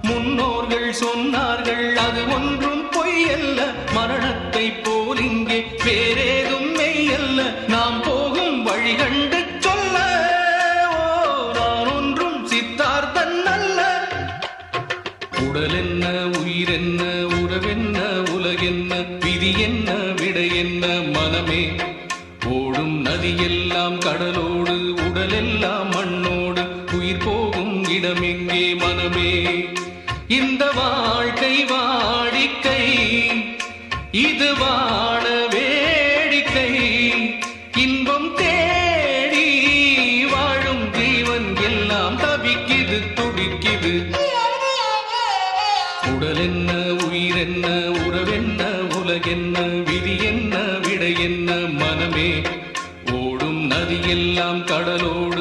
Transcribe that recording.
முன்னோர்கள் சொன்னார்கள் அது ஒன்றும் பொய்யல்ல, மரணத்தை போல் இங்கே வேறேதும் மெய்யல்ல. நாம் போகும் வழி கண்டு சொல்ல நான் ஒன்றும் சித்தார்த்தன் அல்ல. உடல் என்ன, உயிர் என்ன, உறவென்ன, உலகென்ன, விதி என்ன, விடை என்ன மனமே. ஓடும் நதியெல்லாம் கடலோடு, உடலெல்லாம் மண்ணோடு, உயிர் போகும் இடமெங்கே மனமே. இந்த வாழ்க்கை வாடிக்கை, இது வாழ வேடிக்கை. இன்பம் தேடி வாழும் ஜீவன் எல்லாம் தவிக்குது, துடிக்குது. உடல் என்ன, உயிர் என்ன, உறவென்ன, உலகென்ன, விதி என்ன, விடை என்ன மனமே. ஓடும் நதியெல்லாம் கடலோடு,